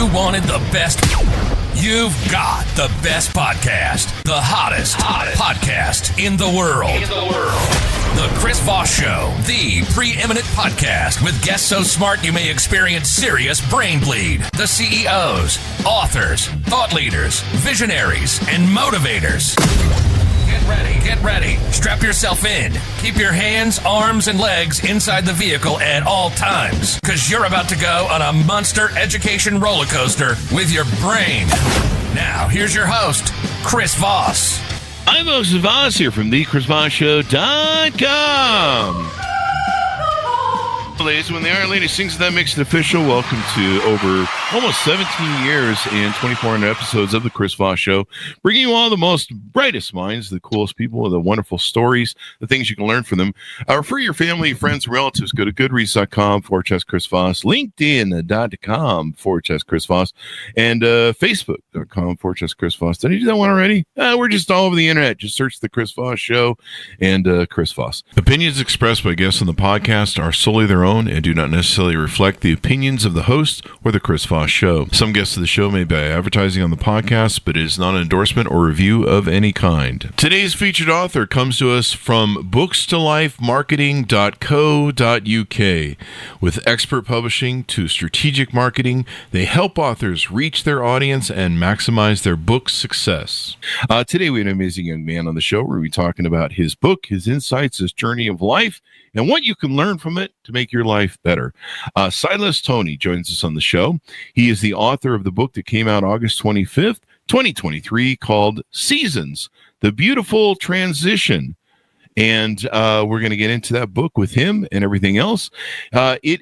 you wanted the best, you've got the best podcast. The hottest podcast in the world. The Chris Voss Show, the preeminent podcast with guests so smart you may experience serious brain bleed. The CEOs, authors, thought leaders, visionaries, and motivators. Get ready. Strap yourself in. Keep your hands, arms, and legs inside the vehicle at all times, because you're about to go on a monster education roller coaster with your brain. Now, here's your host, Chris Voss. I'm Moses Voss here from thechrisvossshow.com. Ladies, when the Iron Lady sings that makes it official, welcome to over almost 17 years and 2,400 episodes of the Chris Voss Show, bringing you all the most brightest minds, the coolest people, the wonderful stories, the things you can learn from them. For your family, friends, and relatives, go to goodreads.com/Chris Voss, linkedin.com/Chris Voss, and facebook.com/Chris Voss. Did I do that one already? We're just all over the internet. Just search the Chris Voss Show and Chris Voss. Opinions expressed by guests on the podcast are solely their own and do not necessarily reflect the opinions of the host or the Chris Voss Show. Some guests of the show may buy advertising on the podcast, but it is not an endorsement or review of any kind. Today's featured author comes to us from bookstolifemarketing.co.uk. With expert publishing to strategic marketing, they help authors reach their audience and maximize their book success. Today we have an amazing young man on the show. We're going to be talking about his book, his insights, his journey of life, and what you can learn from it to make your life better. Silas Toney joins us on the show. He is the author of the book that came out August 25th, 2023, called Seasons, The Beautiful Transition. And we're going to get into that book with him and everything else. He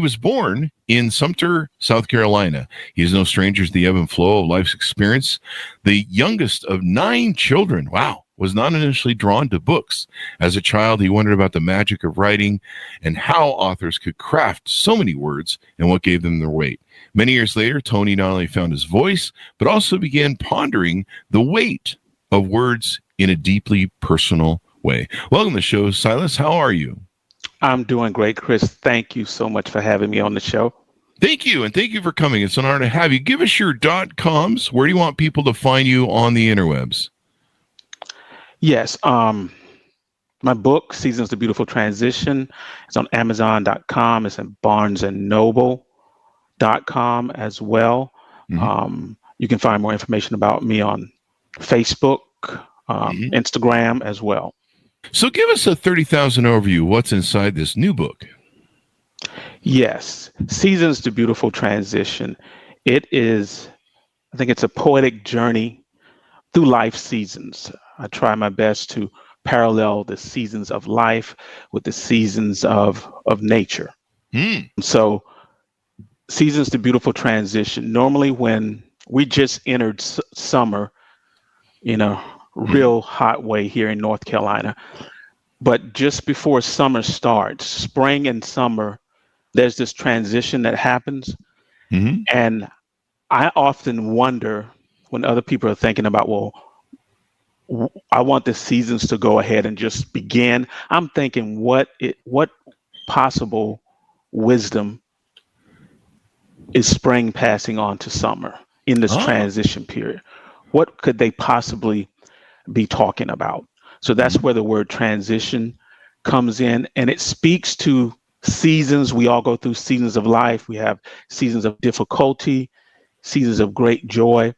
was born in Sumter, South Carolina. He is no stranger to the ebb and flow of life's experience. The youngest of 9 children. Wow. Was not initially drawn to books. As a child, he wondered about the magic of writing and how authors could craft so many words and what gave them their weight. Many years later, Toney not only found his voice, but also began pondering the weight of words in a deeply personal way. Welcome to the show, Silas. How are you? I'm doing great, Chris. Thank you so much for having me on the show. Thank you, and thank you for coming. It's an honor to have you. Give us your .coms. Where do you want people to find you on the interwebs? Yes. My book, Seasons, The Beautiful Transition, is on Amazon.com. It's in BarnesandNoble.com as well. Mm-hmm. You can find more information about me on Facebook, Instagram as well. So give us a 30,000 overview. What's inside this new book? Yes. Seasons, The Beautiful Transition. I think it's a poetic journey through life seasons. I try my best to parallel the seasons of life with the seasons of nature. So Seasons, The Beautiful Transition. Normally when we just entered summer in a real hot way here in North Carolina, but just before summer starts, spring and summer, there's this transition that happens. Mm-hmm. And I often wonder when other people are thinking about, well, I want the seasons to go ahead and just begin. I'm thinking, what possible wisdom is spring passing on to summer in this transition period? What could they possibly be talking about? So that's where the word transition comes in, and it speaks to seasons. We all go through seasons of life. We have seasons of difficulty, seasons of great joy,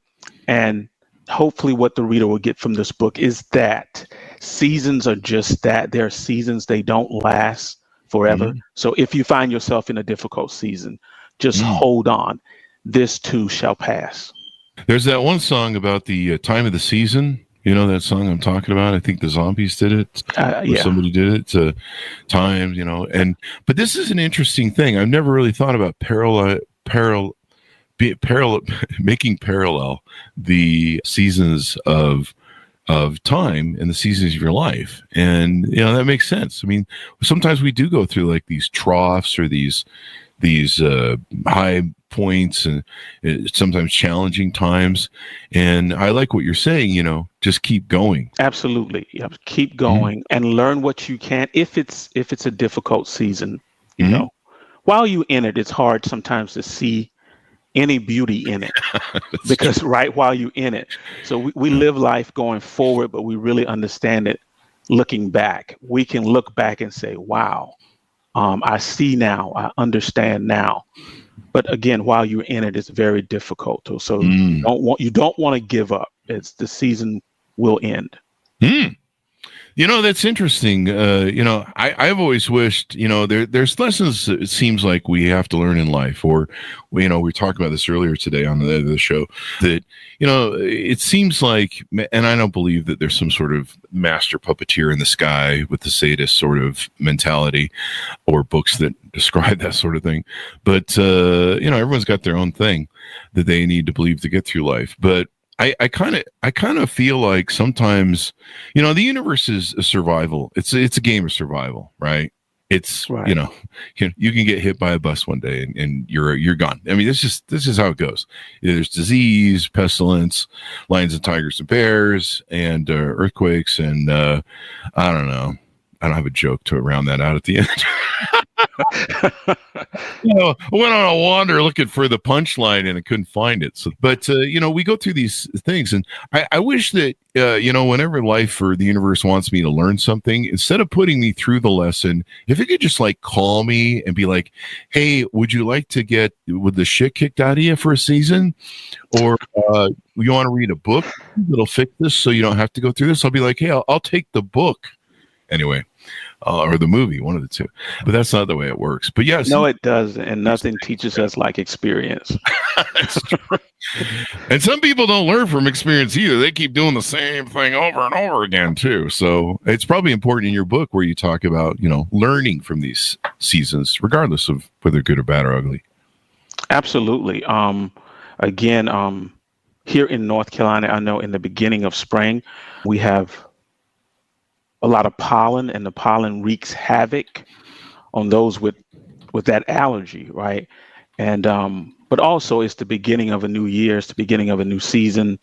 and hopefully what the reader will get from this book is that seasons are just that. They're seasons. They don't last forever. Mm-hmm. So if you find yourself in a difficult season, just hold on. This too shall pass. There's that one song about the time of the season. You know that song I'm talking about? I think the Zombies did it. Yeah. Somebody did it. Times, but this is an interesting thing. I've never really thought about making parallel the seasons of time and the seasons of your life. And, that makes sense. I mean, sometimes we do go through like these troughs or these high points and sometimes challenging times. And I like what you're saying, just keep going. Absolutely. You have to keep going and learn what you can. If it's a difficult season, while you in it, it's hard sometimes to see any beauty in it because right while you're in it. So we live life going forward, but we really understand it looking back. We can look back and say, wow, I see now, I understand now. But again, while you're in it, it's very difficult. So you don't want to give up. It's the season will end. That's interesting. I've always wished, there's lessons it seems like we have to learn in life, or, we talked about this earlier today on the show, that, it seems like, and I don't believe that there's some sort of master puppeteer in the sky with the sadist sort of mentality, or books that describe that sort of thing. But, everyone's got their own thing that they need to believe to get through life. But I kind of feel like sometimes, the universe is a survival. It's a game of survival, right? It's right. You can get hit by a bus one day and you're gone. I mean, this is how it goes. There's disease, pestilence, lions and tigers and bears, and earthquakes, and I don't know. I don't have a joke to round that out at the end. I went on a wander looking for the punchline and I couldn't find it. So, but we go through these things, and I wish that whenever life or the universe wants me to learn something, instead of putting me through the lesson, if it could just like call me and be like, "Hey, would you like to get with the shit kicked out of you for a season, or you want to read a book that'll fix this so you don't have to go through this?" I'll be like, "Hey, I'll take the book." Anyway, or the movie, one of the two. But that's not the way it works. But yes. No, it doesn't. And nothing teaches us like experience. That's true. And some people don't learn from experience either. They keep doing the same thing over and over again, too. So it's probably important in your book where you talk about, learning from these seasons, regardless of whether good or bad or ugly. Absolutely. Again, here in North Carolina, I know in the beginning of spring, we have a lot of pollen, and the pollen wreaks havoc on those with that allergy, right? And but also it's the beginning of a new year, it's the beginning of a new season.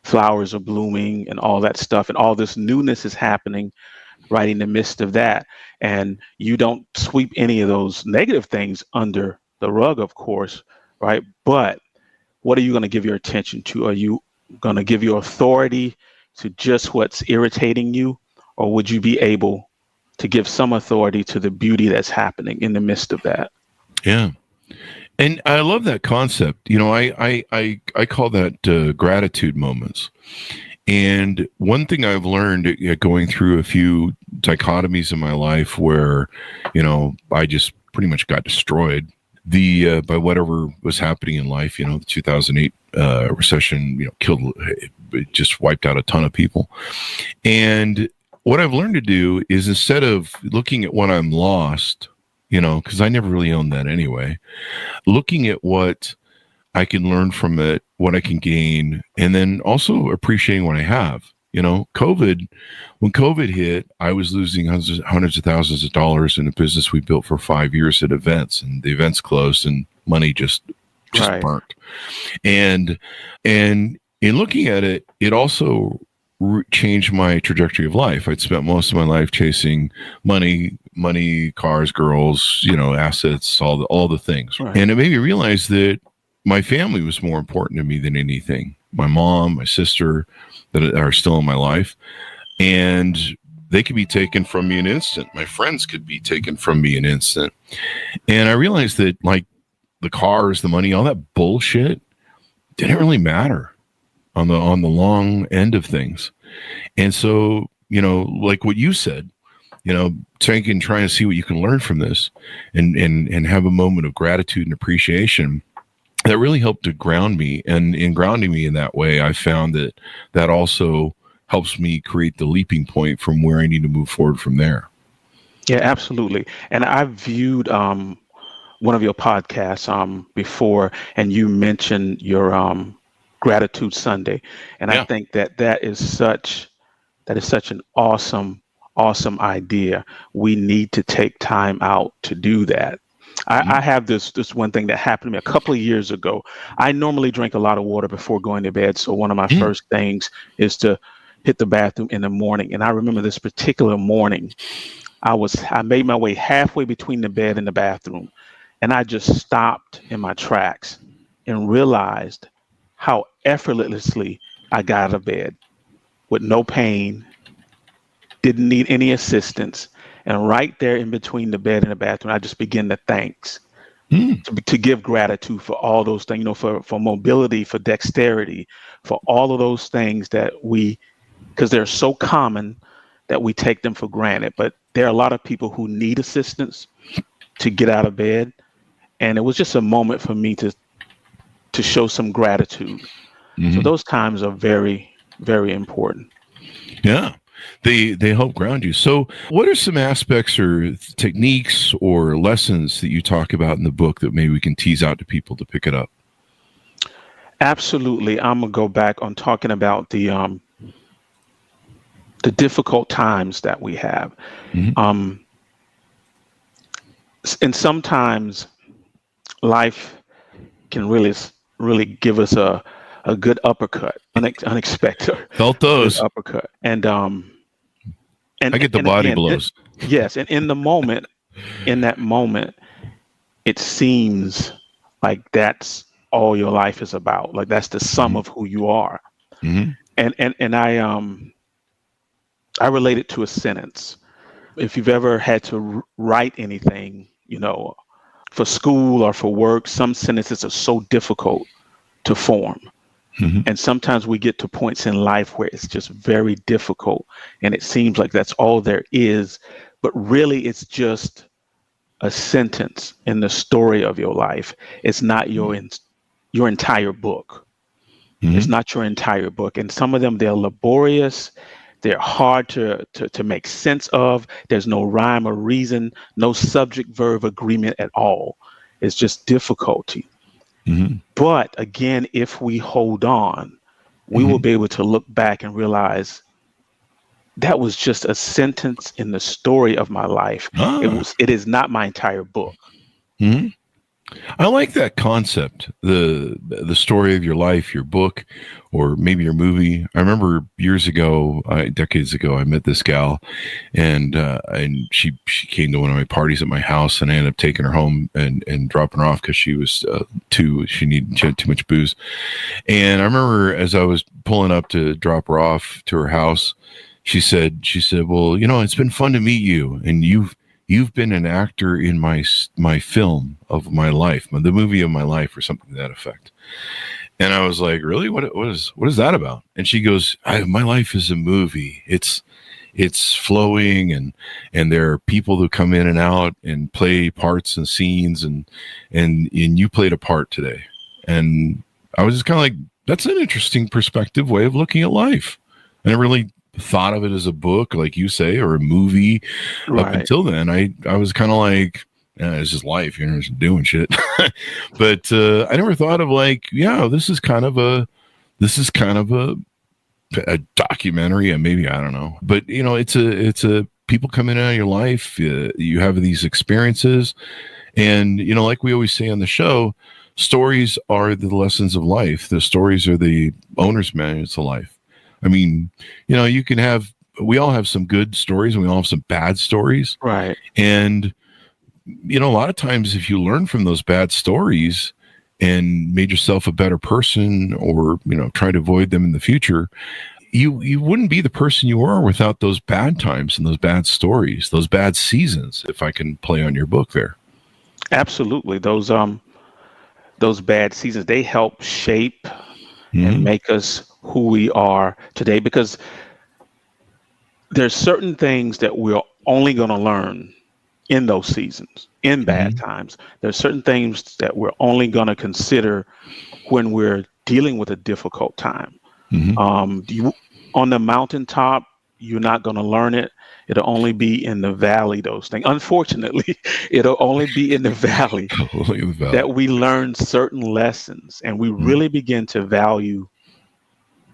Flowers are blooming and all that stuff, and all this newness is happening right in the midst of that. And you don't sweep any of those negative things under the rug, of course, right? But what are you going to give your attention to? Are you going to give your authority to just what's irritating you? Or would you be able to give some authority to the beauty that's happening in the midst of that? Yeah. And I love that concept. I call that gratitude moments. And one thing I've learned going through a few dichotomies in my life where, I just pretty much got destroyed by whatever was happening in life, the 2008 recession, just wiped out a ton of people. And what I've learned to do is, instead of looking at what I'm lost, because I never really owned that anyway, looking at what I can learn from it, what I can gain, and then also appreciating what I have. When COVID hit, I was losing hundreds of thousands of dollars in a business we built for 5 years at events, and the events closed and money just right. burnt. And in looking at it, it also changed my trajectory of life. I'd spent most of my life chasing money, cars, girls, assets, all the things. Right. And it made me realize that my family was more important to me than anything. My mom, my sister, that are still in my life, and they could be taken from me in an instant. My friends could be taken from me in an instant. And I realized that, like, the cars, the money, all that bullshit didn't really matter on the long end of things. And so, like what you said, trying to see what you can learn from this, and have a moment of gratitude and appreciation, that really helped to ground me. And in grounding me in that way, I found that also helps me create the leaping point from where I need to move forward from there. Yeah, absolutely. And I've viewed one of your podcasts before, and you mentioned your Gratitude Sunday, and Yeah. I think that is such an awesome idea. We need to take time out to do that. I have this one thing that happened to me a couple of years ago. I normally drink a lot of water before going to bed, so one of my first things is to hit the bathroom in the morning. And I remember this particular morning, I made my way halfway between the bed and the bathroom, and I just stopped in my tracks and realized how effortlessly I got out of bed with no pain, didn't need any assistance. And right there in between the bed and the bathroom, I just began to thanks, to give gratitude for all those things, for mobility, for dexterity, for all of those things that because they're so common that we take them for granted. But there are a lot of people who need assistance to get out of bed. And it was just a moment for me to show some gratitude. So those times are very, very important. Yeah. They help ground you. So what are some aspects or techniques or lessons that you talk about in the book that maybe we can tease out to people to pick it up? Absolutely. I'm going to go back on talking about the difficult times that we have. And sometimes life can really give us a good uppercut, unexpected. Felt those uppercut, and I get the body blows. Yes, and in that moment, it seems like that's all your life is about. Like that's the sum of who you are. And I relate it to a sentence. If you've ever had to write anything, for school or for work, some sentences are so difficult to form. And sometimes we get to points in life where it's just very difficult and it seems like that's all there is, but really it's just a sentence in the story of your life. It's not your entire book. It's not your entire book. And some of them, they're laborious. They're hard to make sense of. There's no rhyme or reason, no subject verb agreement at all. It's just difficulty. But again, if we hold on, we will be able to look back and realize that was just a sentence in the story of my life. It is not my entire book. I like that concept, the story of your life, your book, or maybe your movie. I remember decades ago, I met this gal, and she came to one of my parties at my house, and I ended up taking her home and dropping her off because she was she had too much booze. And I remember as I was pulling up to drop her off to her house, she said, "Well, it's been fun to meet you, and you've been an actor in my film of my life, the movie of my life," or something to that effect. And I was like, "Really? What is that about?" And she goes, "My life is a movie. It's flowing, and there are people who come in and out and play parts and scenes, and you played a part today." And I was just kind of like, that's an interesting perspective way of looking at life. And I really thought of it as a book, like you say, or a movie. Right. Up until then, I was kind of like, it's just life, just doing shit. But I never thought of like, this is kind of a documentary, and maybe, I don't know, but it's a people come in and out of your life. You have these experiences, and like we always say on the show, stories are the lessons of life. The stories are the owner's manuals to life. I mean, we all have some good stories and we all have some bad stories. Right. And, a lot of times if you learn from those bad stories and made yourself a better person, or, try to avoid them in the future, you wouldn't be the person you are without those bad times and those bad stories, those bad seasons, if I can play on your book there. Absolutely. Those bad seasons, they help shape and make us who we are today, because there's certain things that we're only going to learn in those seasons, in bad times. There's certain things that we're only going to consider when we're dealing with a difficult time. On the mountaintop, you're not going to learn it. It'll only be in the valley, those things. Unfortunately, it'll only be in the valley that we learn certain lessons, and we really begin to value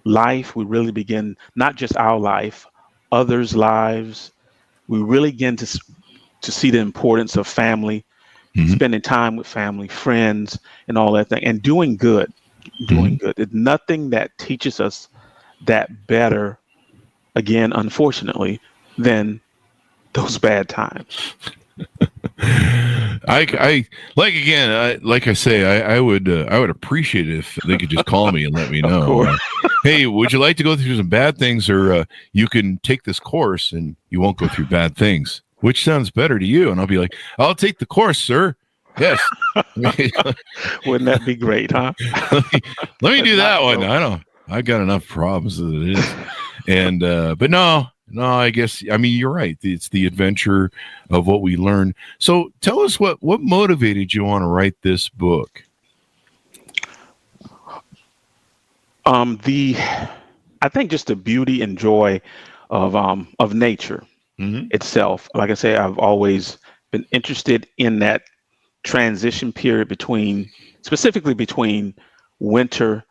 life. We really begin, not just our life, others' lives. We really begin to see the importance of family, spending time with family, friends, and all that thing, and doing good. There's nothing that teaches us that better, again, unfortunately, than those bad times. I like again. Like I say, I would appreciate it if they could just call me and let me Of know. course. Hey, would you like to go through some bad things, or you can take this course and you won't go through bad things? Which sounds better to you? And I'll be like, I'll take the course, sir. Yes. Wouldn't that be great, huh? Let me do that Not one. go. I got enough problems as it is. And but no, I guess you're right. It's the adventure of what we learn. So tell us what motivated you want to write this book? I think just the beauty and joy of nature itself. Like I say, I've always been interested in that transition period specifically between winter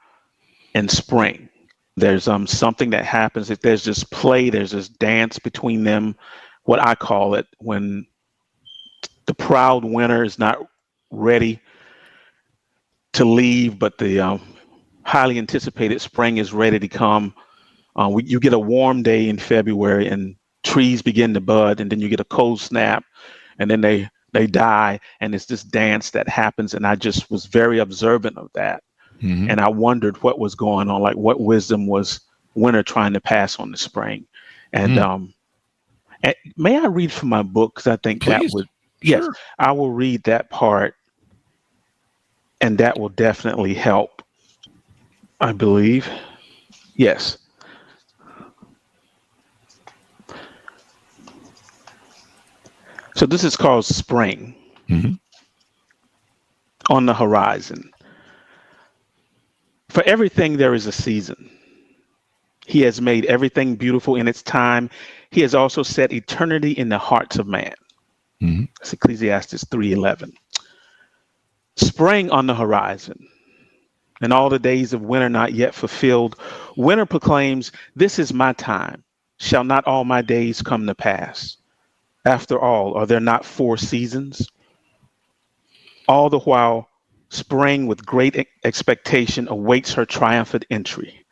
and spring. There's something that happens. If there's this play, there's this dance between them, what I call it, when the proud winter is not ready to leave, but the highly anticipated spring is ready to come. You get a warm day in February and trees begin to bud, and then you get a cold snap, and then they die, and it's this dance that happens. And I just was very observant of that. And I wondered what was going on, like what wisdom was winter trying to pass on the spring. And may I read from my book? Because I think Please. that would, Sure. yes, I will read that part, and that will definitely help, I believe. Yes. So this is called Spring on the Horizon. For everything there is a season. He has made everything beautiful in its time. He has also set eternity in the hearts of man. That's Ecclesiastes 3:11. Spring on the horizon, and all the days of winter not yet fulfilled. Winter proclaims, "This is my time. Shall not all my days come to pass? After all, are there not 4 seasons?" All the while, spring with great expectation awaits her triumphant entry.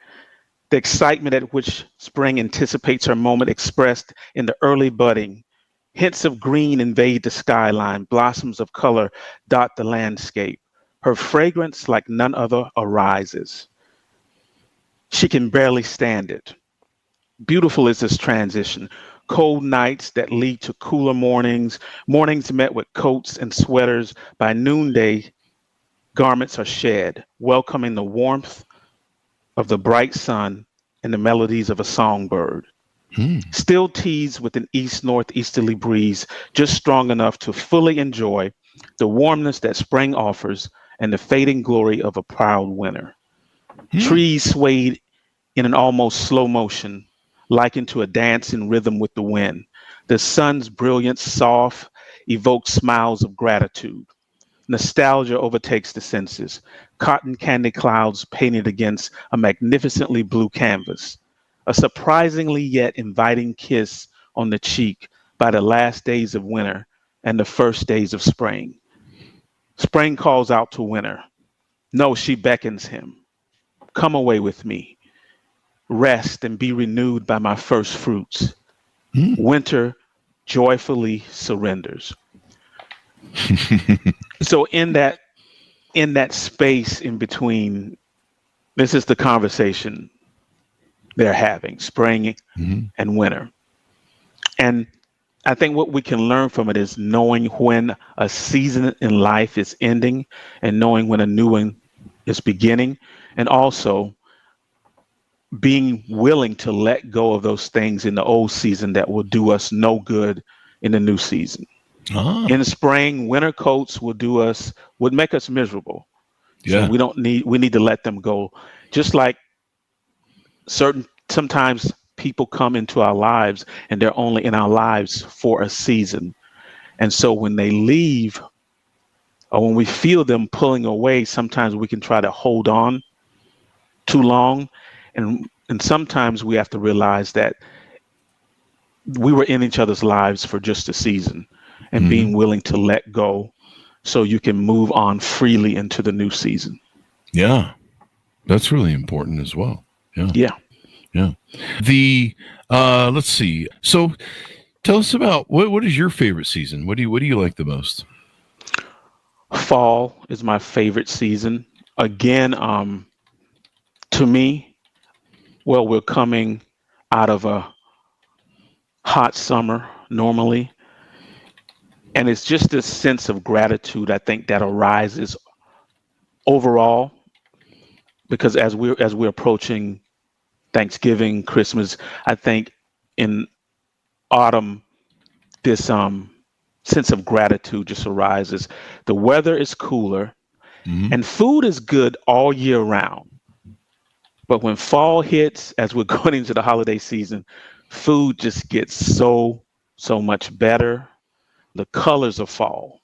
The excitement at which spring anticipates her moment expressed in the early budding. Hints of green invade the skyline, blossoms of color dot the landscape. Her fragrance, like none other, arises. She can barely stand it. Beautiful is this transition. Cold nights that lead to cooler mornings, mornings met with coats and sweaters. By noonday, garments are shed, welcoming the warmth of the bright sun and the melodies of a songbird. Still teased with an east-northeasterly breeze, just strong enough to fully enjoy the warmness that spring offers and the fading glory of a proud winter. Trees swayed in an almost slow motion, likened to a dance in rhythm with the wind. The sun's brilliance, soft, evokes smiles of gratitude. Nostalgia overtakes the senses. Cotton candy clouds painted against a magnificently blue canvas. A surprisingly yet inviting kiss on the cheek by the last days of winter and the first days of spring. Spring calls out to winter. No, she beckons him. Come away with me. Rest and be renewed by my first fruits. Winter joyfully surrenders. So in that space in between, this is the conversation they're having, spring and winter. And I think what we can learn from it is knowing when a season in life is ending and knowing when a new one is beginning, and also being willing to let go of those things in the old season that will do us no good in the new season. In spring, winter coats would make us miserable. Yeah. So we need to let them go. Just like sometimes people come into our lives and they're only in our lives for a season. And so when they leave, or when we feel them pulling away, sometimes we can try to hold on too long. And sometimes we have to realize that we were in each other's lives for just a season, and being willing to let go so you can move on freely into the new season. Yeah. That's really important as well. Yeah. Yeah. Yeah. The let's see. So Tell us about what is your favorite season? What do you like the most? Fall is my favorite season. Again, to me, well, we're coming out of a hot summer normally, and it's just this sense of gratitude I think that arises overall because as we're approaching Thanksgiving, Christmas, I think in autumn this sense of gratitude just arises. The weather is cooler Mm-hmm. and food is good all year round. But when fall hits, as we're going into the holiday season, food just gets so much better. The colors of fall,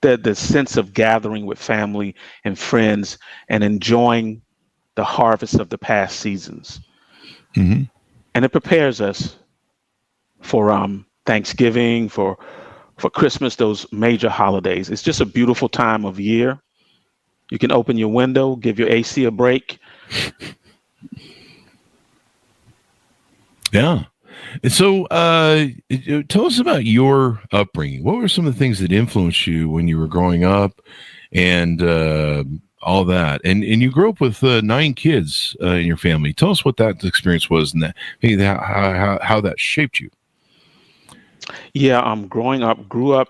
the sense of gathering with family and friends and enjoying the harvest of the past seasons. Mm-hmm. And it prepares us for Thanksgiving, for Christmas, those major holidays. It's just a beautiful time of year. You can open your window, give your AC a break. Yeah. And so, tell us about your upbringing. What were some of the things that influenced you when you were growing up, and all that? And you grew up with 9 kids in your family. Tell us what that experience was, and maybe how that shaped you. Yeah, grew up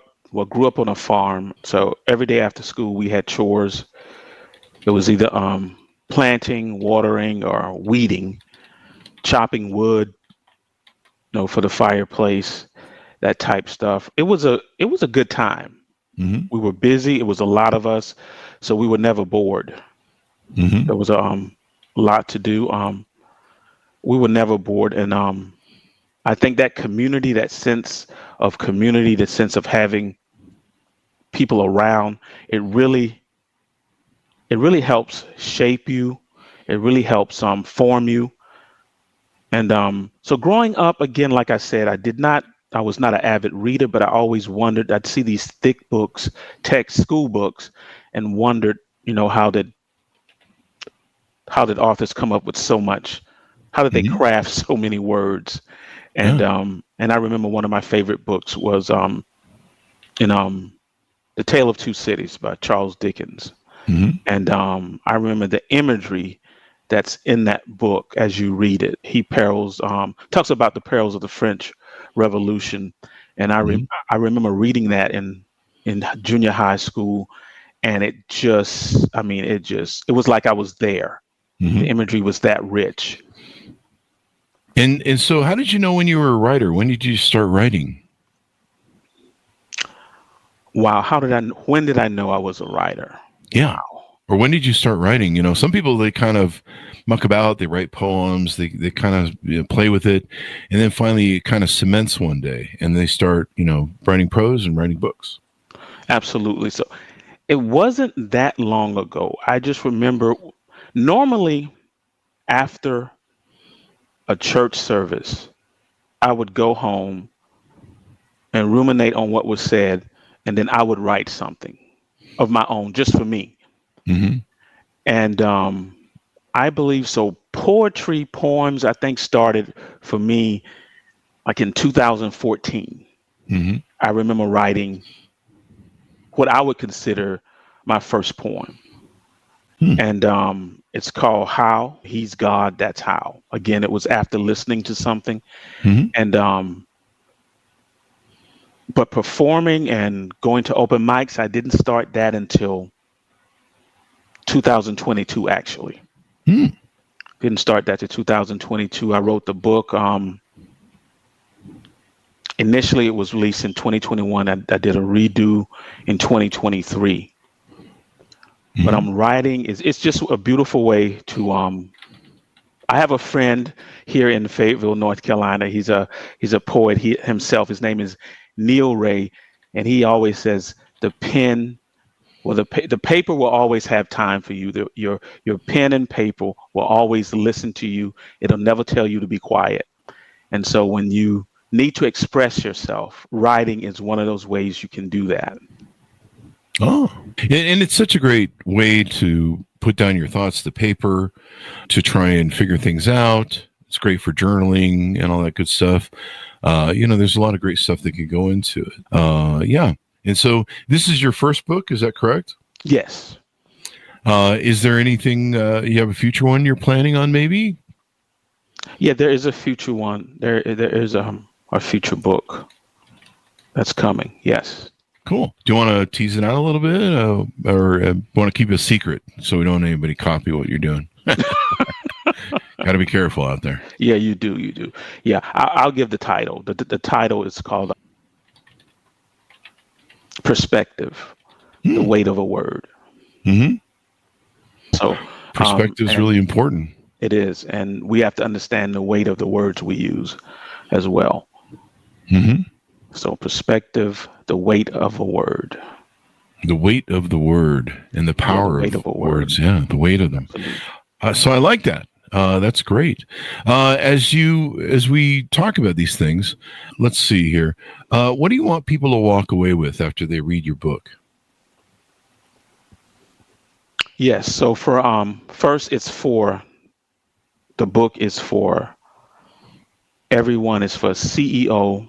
on a farm. So every day after school, we had chores. It was either planting, watering, or weeding, chopping wood, for the fireplace, that type stuff. It was a good time. Mm-hmm. We were busy. It was a lot of us, so we were never bored. Mm-hmm. There was a lot to do. We were never bored, and I think that community, that sense of community, the sense of having people around, it really helps shape you. It really helps form you. And so growing up, again, like I said, I was not an avid reader, but I always wondered, I'd see these thick books, text school books, and wondered, how did authors come up with so much? How did they Mm-hmm. craft so many words? And Yeah. and I remember one of my favorite books was in The Tale of Two Cities by Charles Dickens. Mm-hmm. And I remember the imagery that's in that book as you read it. He talks about the perils of the French Revolution, and Mm-hmm. I remember reading that in junior high school, and it was like I was there. Mm-hmm. The imagery was that rich. And so, how did you know when you were a writer? When did you start writing? Wow, when did I know I was a writer? Yeah. Or when did you start writing? Some people, they kind of muck about, they write poems, they kind of play with it, and then finally it kind of cements one day, and they start writing prose and writing books. Absolutely. So it wasn't that long ago. I just remember normally after a church service, I would go home and ruminate on what was said, and then I would write something of my own just for me. Mm-hmm. And I believe so. Poetry, poems, I think started for me like in 2014. Mm-hmm. I remember writing what I would consider my first poem. Hmm. And it's called How He's God, That's How. Again, it was after listening to something. Mm-hmm. And but performing and going to open mics, I didn't start that until 2022, actually. Hmm. Didn't start that to 2022. I wrote the book. Initially, it was released in 2021. I did a redo in 2023. Mm-hmm. But I'm writing. It's just a beautiful way to. I have a friend here in Fayetteville, North Carolina. He's a poet himself. His name is Neil Ray, and he always says the pen. Well, the paper will always have time for you. Your pen and paper will always listen to you. It'll never tell you to be quiet. And so when you need to express yourself, writing is one of those ways you can do that. Oh, and it's such a great way to put down your thoughts to paper, to try and figure things out. It's great for journaling and all that good stuff. There's a lot of great stuff that can go into it. Yeah. And so this is your first book. Is that correct? Yes. Is there anything, you have a future one you're planning on maybe? Yeah, there is a future one. There is a future book that's coming. Yes. Cool. Do you want to tease it out a little bit, or want to keep it a secret so we don't let anybody copy what you're doing? Got to be careful out there. Yeah, you do. You do. Yeah, I'll give the title. The title is called Perspective, the Weight of a Word. Mm-hmm. So perspective is really important. It is. And we have to understand the weight of the words we use as well. Mm-hmm. So perspective, the weight of a word. The weight of the word and the power of words. Yeah, the weight of them. So I like that. That's great. As we talk about these things, let's see here. What do you want people to walk away with after they read your book? Yes. So for first, the book is for everyone. It's for a CEO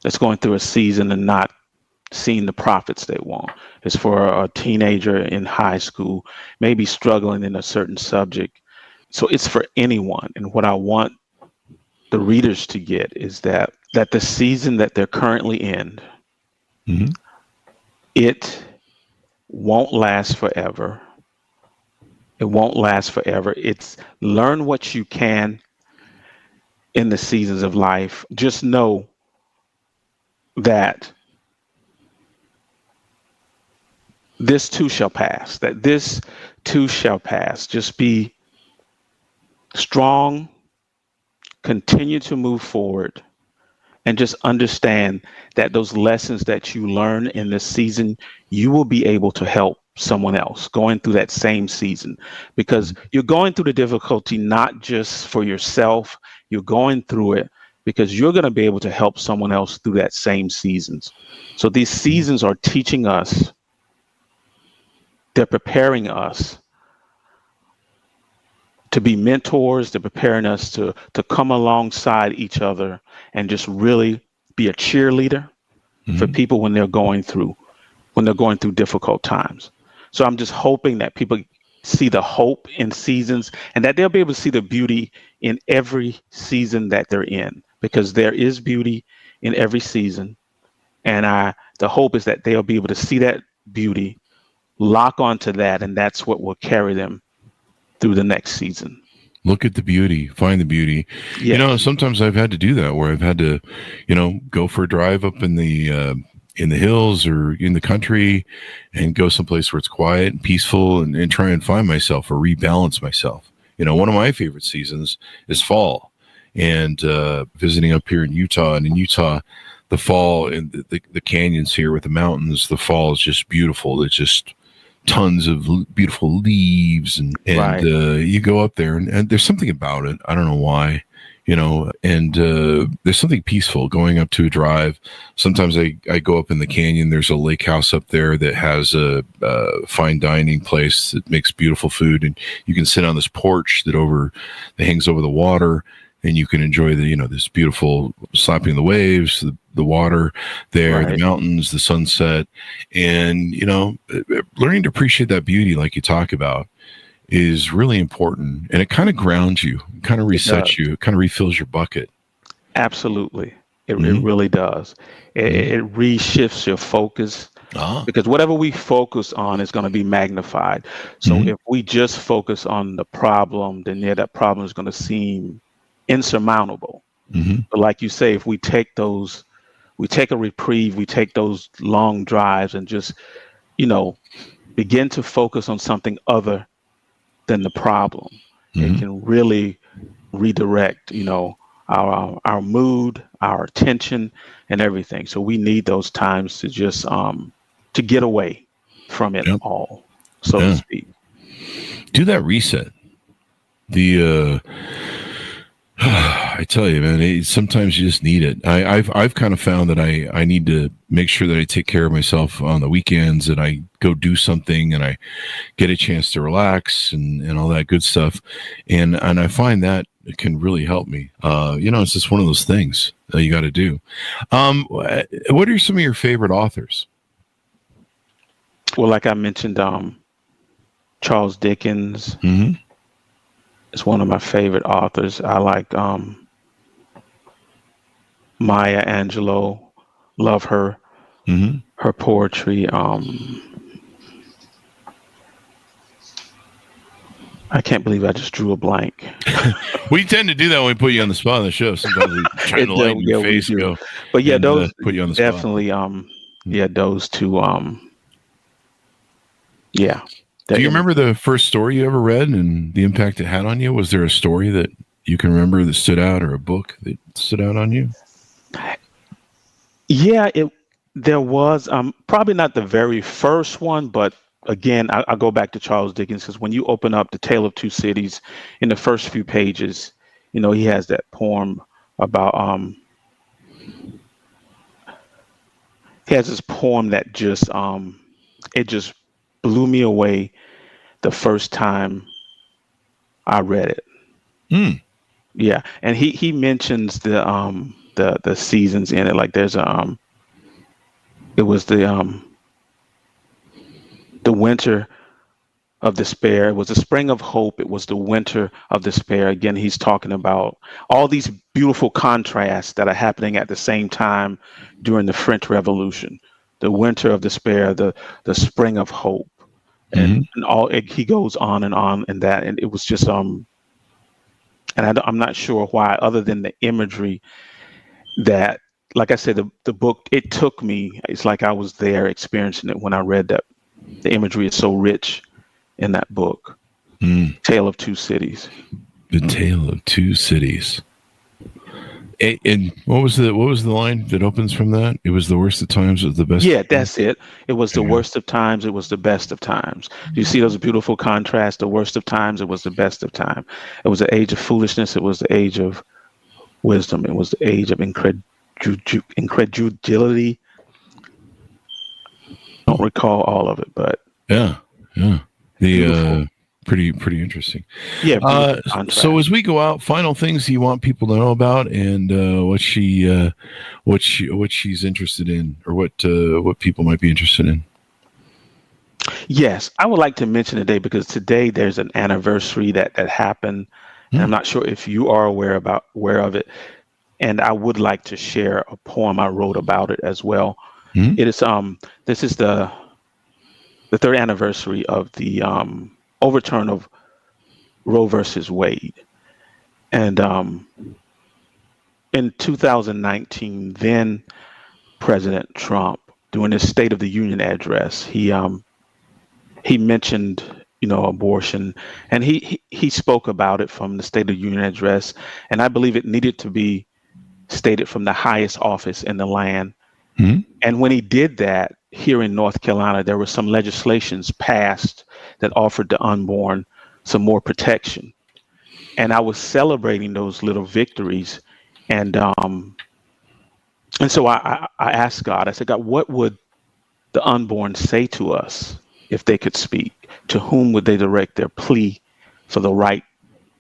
that's going through a season and not seeing the profits they want. It's for a teenager in high school, maybe struggling in a certain subject. So it's for anyone. And what I want the readers to get is that the season that they're currently in, mm-hmm. it won't last forever. It won't last forever. It's learn what you can in the seasons of life. Just know that this too shall pass, Just be strong, continue to move forward, and just understand that those lessons that you learn in this season, you will be able to help someone else going through that same season, because you're going through the difficulty not just for yourself, you're going through it because you're going to be able to help someone else through that same seasons. So these seasons are teaching us, they're preparing us to be mentors, they're preparing us to come alongside each other and just really be a cheerleader for people when they're going through difficult times. So I'm just hoping that people see the hope in seasons and that they'll be able to see the beauty in every season that they're in, because there is beauty in every season. And the hope is that they'll be able to see that beauty, lock onto that, and that's what will carry them through the next season. Look at the beauty, find the beauty. Yeah. Sometimes I've had to do that, where I've had to, go for a drive up in the hills or in the country and go someplace where it's quiet and peaceful and try and find myself or rebalance myself. One of my favorite seasons is fall, and visiting up here in Utah. And in Utah, the fall in the canyons here with the mountains, the fall is just beautiful. It's just tons of beautiful leaves and right. You go up there and there's something about it. I don't know why. And there's something peaceful going up to a drive. Sometimes I go up in the canyon. There's a lake house up there that has a fine dining place that makes beautiful food, and you can sit on this porch that hangs over the water, and you can enjoy this beautiful slapping of the waves, the water there, right. The mountains, the sunset, and learning to appreciate that beauty, like you talk about, is really important, and it kind of grounds you, kind of resets you, it kind of refills your bucket. Absolutely. It really does. It reshifts your focus, because whatever we focus on is going to be magnified. So if we just focus on the problem, then that problem is going to seem insurmountable. But like you say, if we take a reprieve, we take those long drives and just, begin to focus on something other than the problem, it can really redirect, our mood, our attention, and everything. So we need those times to just to get away from it all, so to speak. Do that reset. I tell you, man, sometimes you just need it. I've kind of found that I need to make sure that I take care of myself on the weekends, and I go do something, and I get a chance to relax and all that good stuff. And I find that can really help me. It's just one of those things that you got to do. What are some of your favorite authors? Well, like I mentioned, Charles Dickens is one of my favorite authors. I like Maya Angelou. Love her. Her poetry. I can't believe I just drew a blank. We tend to do that when we put you on the spot on the show. Sometimes we try to lighten your face, go, but yeah, those put you on the spot. Definitely. Yeah, those two. Yeah. Do you remember the first story you ever read and the impact it had on you? Was there a story that you can remember that stood out, or a book that stood out on you? Yeah, there was probably not the very first one, but again, I go back to Charles Dickens, because when you open up The Tale of Two Cities, in the first few pages, he has that poem about he has this poem that just it just blew me away the first time I read it. Yeah, and he mentions the seasons in it. Like there's it was the winter of despair. It was the spring of hope. It was the winter of despair. Again, he's talking about all these beautiful contrasts that are happening at the same time during the French Revolution. The winter of despair, the spring of hope, and all. He goes on in that, and it was just and I'm not sure why, other than the imagery that, like I said, the book, it took me. It's like I was there experiencing it when I read that. The imagery is so rich in that book. Tale of Two Cities. The Tale of Two Cities. And what was the line that opens from that? It was the worst of times, it was the best. Yeah, that's it. It was the worst of times, it was the best of times. You see those beautiful contrasts. The worst of times, it was the best of time. It was the age of foolishness. It was the age of wisdom. It was the age of incredulity. Don't recall all of it, but yeah. The pretty interesting. Yeah. So as we go out, final things you want people to know about, and what she's interested in, or what people might be interested in. Yes, I would like to mention today, because today there's an anniversary that happened, and I'm not sure if you are aware of it. And I would like to share a poem I wrote about it as well. It is this is the third anniversary of the overturn of Roe versus Wade. And in 2019, then President Trump, during his State of the Union address, he mentioned, abortion, and he spoke about it from the State of the Union address. And I believe it needed to be stated from the highest office in the land. And when he did that, here in North Carolina, there were some legislations passed that offered the unborn some more protection. And I was celebrating those little victories. And so I asked God, I said, God, what would the unborn say to us if they could speak? To whom would they direct their plea for the right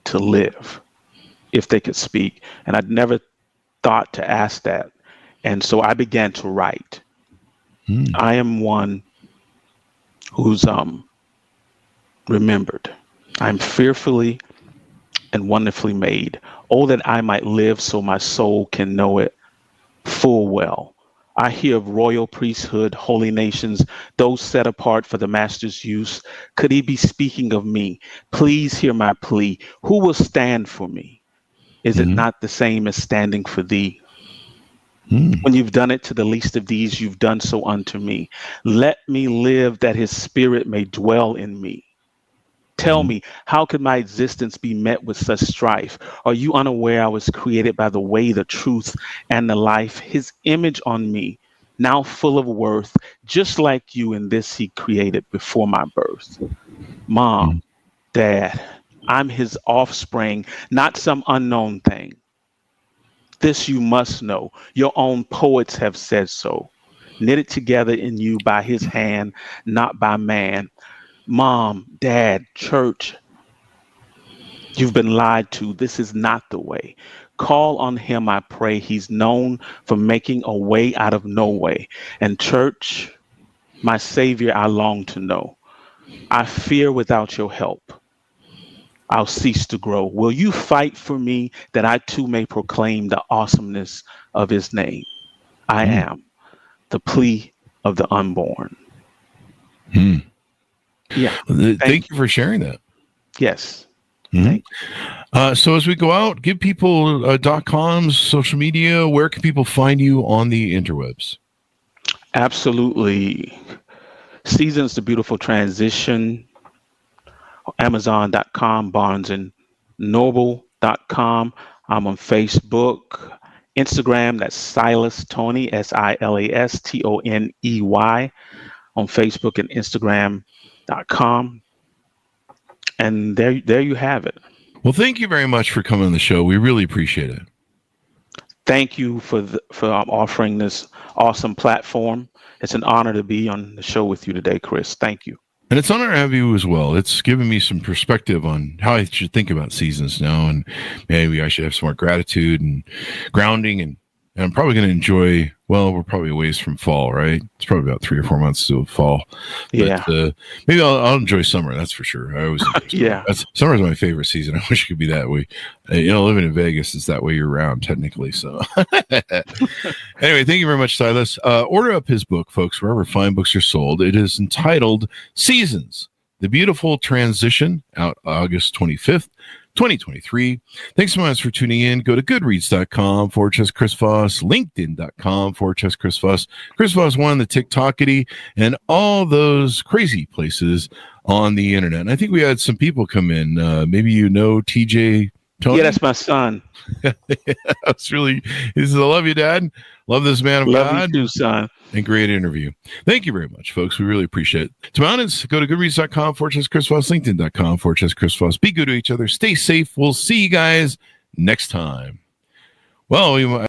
to live if they could speak? And I'd never thought to ask that. And so I began to write. I am one who's remembered. I'm fearfully and wonderfully made. Oh, that I might live so my soul can know it full well. I hear of royal priesthood, holy nations, those set apart for the master's use. Could he be speaking of me? Please hear my plea. Who will stand for me? Is it not the same as standing for thee? When you've done it to the least of these, you've done so unto me. Let me live that his spirit may dwell in me. Tell me, how could my existence be met with such strife? Are you unaware I was created by the way, the truth, and the life? His image on me, now full of worth, just like you, in this he created before my birth. Mom, Dad, I'm his offspring, not some unknown thing. This you must know. Your own poets have said so. Knitted together in you by his hand, not by man. Mom, Dad, church, You've been lied to. This is not the way. Call on him, I pray. He's known for making a way out of no way. And church, my Savior, I long to know. I fear without your help, I'll cease to grow. Will you fight for me that I too may proclaim the awesomeness of his name? I am the plea of the unborn. Yeah. Thank you for sharing that. Yes. So as we go out, give people .coms, social media. Where can people find you on the interwebs? Absolutely. Seasons, The Beautiful Transition, Amazon.com, BarnesandNoble.com. I'm on Facebook, Instagram, that's Silas Toney, SILASTONEY, on Facebook and Instagram.com. And there you have it. Well, thank you very much for coming on the show. We really appreciate it. Thank you for offering this awesome platform. It's an honor to be on the show with you today, Chris. Thank you. And it's an honor to have you as well. It's given me some perspective on how I should think about seasons now, and maybe I should have some more gratitude and grounding, and I'm probably going to enjoy, well, we're probably a ways from fall, right? It's probably about 3 or 4 months to fall. Yeah. But maybe I'll enjoy summer, that's for sure. I always enjoy summer. Yeah. Summer is my favorite season. I wish it could be that way. Living in Vegas is that way year round, technically. So anyway, thank you very much, Silas. Order up his book, folks, wherever fine books are sold. It is entitled Seasons, The Beautiful Transition, out August 25th. 2023. Thanks so much for tuning in. Go to goodreads.com/Chris Voss, LinkedIn.com/Chris Voss. Chris Voss won the TikTokity and all those crazy places on the internet. And I think we had some people come in. Maybe TJ Toney? Yeah, that's my son. That's really, he says, I love you, Dad. Love this man of God. Love you too, son. And great interview. Thank you very much, folks. We really appreciate it. To my audience, go to goodreads.com/Chris Voss, LinkedIn.com/Chris Voss. Be good to each other. Stay safe. We'll see you guys next time. Well,